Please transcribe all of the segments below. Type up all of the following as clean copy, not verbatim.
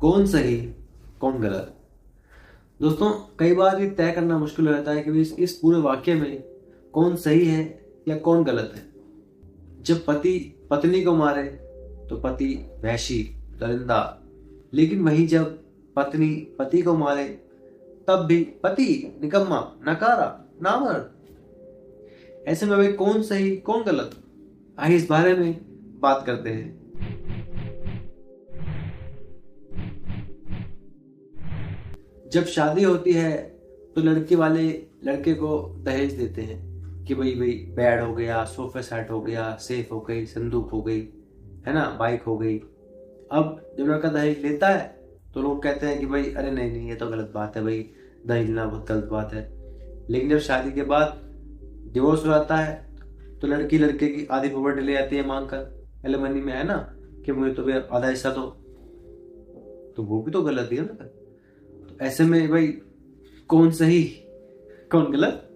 कौन सही कौन गलत। दोस्तों, कई बार ये तय करना मुश्किल हो जाता है कि भाई इस पूरे वाक्य में कौन सही है या कौन गलत है। जब पति पत्नी को मारे तो पति वैशी दरिंदा, लेकिन वहीं जब पत्नी पति को मारे तब भी पति निकम्मा नकारा नामर्द। ऐसे में भाई कौन सही कौन गलत, आइए इस बारे में बात करते हैं। जब शादी होती है तो लड़की वाले लड़के को दहेज देते हैं कि भाई भाई बेड हो गया, सोफे सेट हो गया, सेफ हो गई, संदूक हो गई, है ना, बाइक हो गई। अब जब लड़का दहेज लेता है तो लोग कहते हैं कि भाई अरे नहीं नहीं, ये तो गलत बात है भाई, दहेज लेना बहुत गलत बात है। लेकिन जब शादी के बाद डिवोर्स हो जाता है तो लड़की लड़के की आधी प्रॉपर्टी ले जाती है मांग कर एलिमनी में, है ना, कि मुझे तो फिर आधा हिस्सा दो। तो वो भी तो गलत ही है ना। तो ऐसे में भाई कौन सही कौन गलत।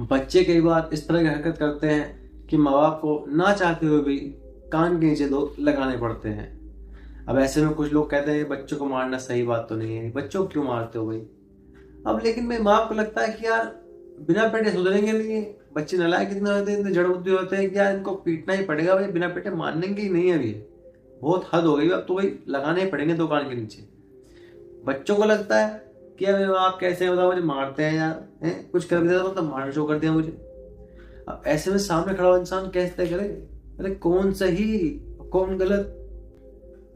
बच्चे कई बार इस तरह की हरकत करते हैं कि माँ बाप को ना चाहते हुए भी कान के नीचे दो लगाने पड़ते हैं। अब ऐसे में कुछ लोग कहते हैं बच्चों को मारना सही बात तो नहीं है, बच्चों को क्यों मारते हो भाई। अब लेकिन मेरे माँ बाप को लगता है कि यार बिना पेटे सुधरेंगे नहीं, बच्चे नालायक कितने होते हैं, इतने जड़ बुद्धि होते हैं कि यार इनको पीटना ही पड़ेगा भाई, बिना पेटे मानेंगे ही नहीं। अभी बहुत हद हो गई, अब तो भाई लगाने ही पड़ेंगे दो कान के नीचे। बच्चों को लगता है कि यार मेरे आप कैसे हैं, बताओ, मुझे मारते हैं यार, कुछ कर भी देता तो मारना शुरू कर दिया मुझे। अब ऐसे में सामने खड़ा हुआ इंसान कैसे तय करे अरे कौन सही कौन गलत।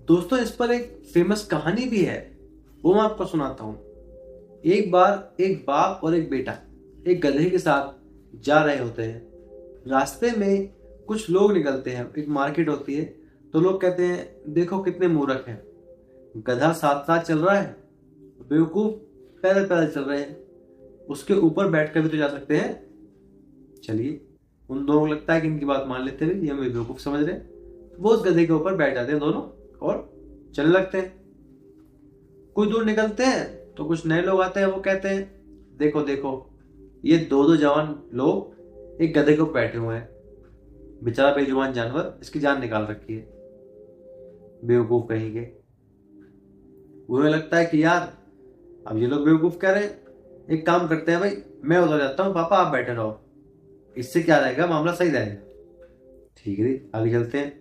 दोस्तों, इस पर एक फेमस कहानी भी है, वो मैं आपको सुनाता हूँ। एक बार एक बाप और एक बेटा एक गधे के साथ जा रहे होते हैं। रास्ते में कुछ लोग निकलते हैं, एक मार्केट होती है, तो लोग कहते हैं देखो कितने मूर्ख हैं, गधा साथ साथ चल रहा है, बेवकूफ पैदल पैदल चल रहे हैं, उसके ऊपर बैठकर भी तो जा सकते हैं। चलिए, उन दोनों को लगता है कि इनकी बात मान लेते हुए ये हमें बेवकूफ समझ रहे हैं। वो उस गधे के ऊपर बैठ जाते हैं दोनों और चलने लगते हैं। कुछ दूर निकलते हैं तो कुछ नए लोग आते हैं, वो कहते हैं देखो देखो, ये दो दो जवान लोग एक गधे के ऊपर बैठे हुए हैं, बेचारा बेजुबान जानवर, इसकी जान निकाल रखी है। बेवकूफ कहेंगे। उन्हें लगता है कि यार अब ये लोग बेवकूफ कह रहे हैं, एक काम करते हैं भाई, मैं उधर जाता हूँ, पापा आप बैठे रहो, इससे क्या रहेगा, मामला सही रहेगा। ठीक है, आगे चलते हैं।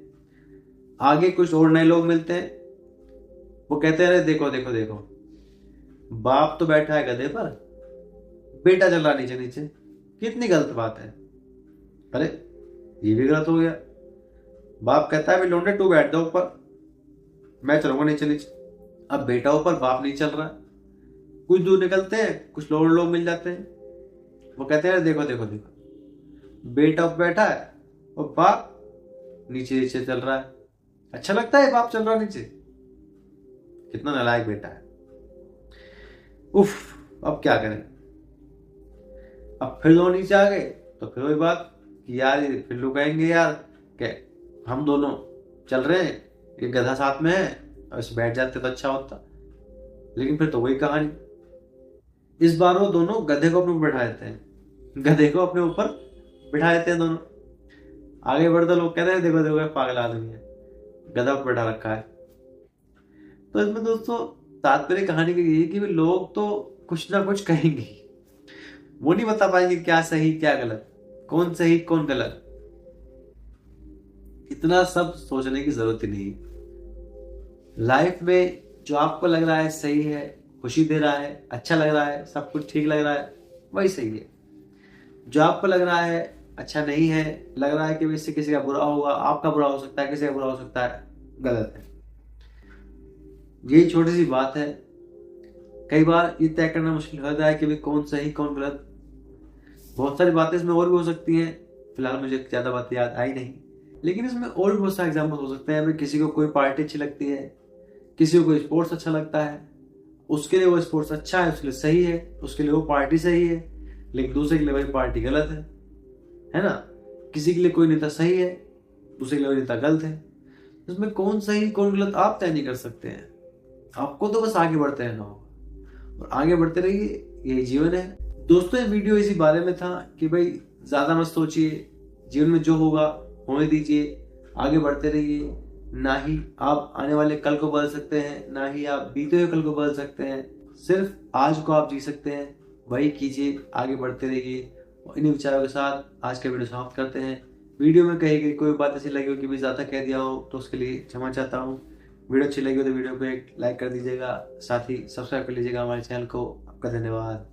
आगे कुछ और नए लोग मिलते हैं, वो कहते हैं अरे देखो देखो देखो, बाप तो बैठा है गधे पर, बेटा चल रहा नीचे नीचे, कितनी गलत बात है। अरे ये भी गलत हो गया। बाप कहता है भाई लौंडे तू बैठ जाओ ऊपर, मैं चलूंगा नीचे नीचे। अब बेटा ऊपर, बाप नहीं चल रहा। कुछ दूर निकलते हैं, कुछ लोग मिल जाते हैं, वो कहते हैं देखो देखो देखो, बेटा ऊपर बैठा है और बाप नीचे नीचे चल रहा है। अच्छा लगता है बाप चल रहा नीचे, कितना नालायक बेटा है। उफ, अब क्या करें। अब फिर दोनों नीचे आ गए तो फिर वही बात कि यार ये फिर लोग कहेंगे यार कि हम दोनों चल रहे हैं, ये गधा साथ में है, और इसे बैठ जाते तो अच्छा होता। लेकिन फिर तो वही कहानी, इस बार वो दोनों गधे को अपने ऊपर बैठा देते हैं, गधे को अपने ऊपर बिठा देते हैं दोनों। आगे बढ़ते लोग कहते हैं देखो देखो पागल आदमी है, गधा पर बैठा रखा है। तो इसमें दोस्तों तात्पर्य कहानी की यही कि लोग तो कुछ ना कुछ कहेंगे, वो नहीं बता पाएंगे क्या सही क्या गलत, कौन सही कौन गलत। इतना सब सोचने की जरूरत ही नहीं। लाइफ में जो आपको लग रहा है सही है, खुशी दे रहा है, अच्छा लग रहा है, सब कुछ ठीक लग रहा है, वही सही है। जो आपको लग रहा है अच्छा नहीं है, लग रहा है कि इससे किसी का बुरा होगा, आपका बुरा हो सकता है, किसी का बुरा हो सकता है, गलत है। यही छोटी सी बात है। कई बार ये तय करना मुश्किल होता है कि भाई कौन सही कौन गलत। बहुत सारी बातें इसमें और भी हो सकती हैं, फिलहाल मुझे ज्यादा बातें याद आई नहीं, लेकिन इसमें और भी बहुत सारे एग्जाम्पल हो सकते हैं। भाई किसी को कोई पार्टी अच्छी लगती है, किसी को कोई स्पोर्ट्स अच्छा लगता है, उसके लिए वो स्पोर्ट्स अच्छा है, उसके लिए सही है, उसके लिए वो पार्टी सही है, लेकिन दूसरे के लिए वही पार्टी गलत है ना। किसी के लिए कोई नेता सही है, दूसरे के लिए नेता गलत है। इसमें कौन सही कौन गलत आप तय नहीं कर सकते हैं। आपको तो बस आगे बढ़ते रहना होगा और आगे बढ़ते रहिए, यही जीवन है। दोस्तों, ये वीडियो इसी बारे में था कि भाई ज्यादा मत सोचिए, जीवन में जो होगा होने दीजिए, आगे बढ़ते रहिए, ना ही आप आने वाले कल को बदल सकते हैं, ना ही आप बीते हुए कल को बदल सकते हैं। सिर्फ आज को आप जी सकते हैं, वही कीजिए, आगे बढ़ते रहिए। और इन्हीं विचारों के साथ आज का वीडियो समाप्त करते हैं। वीडियो में कही गई कोई बात ऐसी लगी हो कि भी ज़्यादा कह दिया हो तो उसके लिए क्षमा चाहता हूँ। वीडियो अच्छी लगी हो तो वीडियो को एक लाइक कर दीजिएगा, साथ ही सब्सक्राइब कर लीजिएगा हमारे चैनल को। आपका धन्यवाद।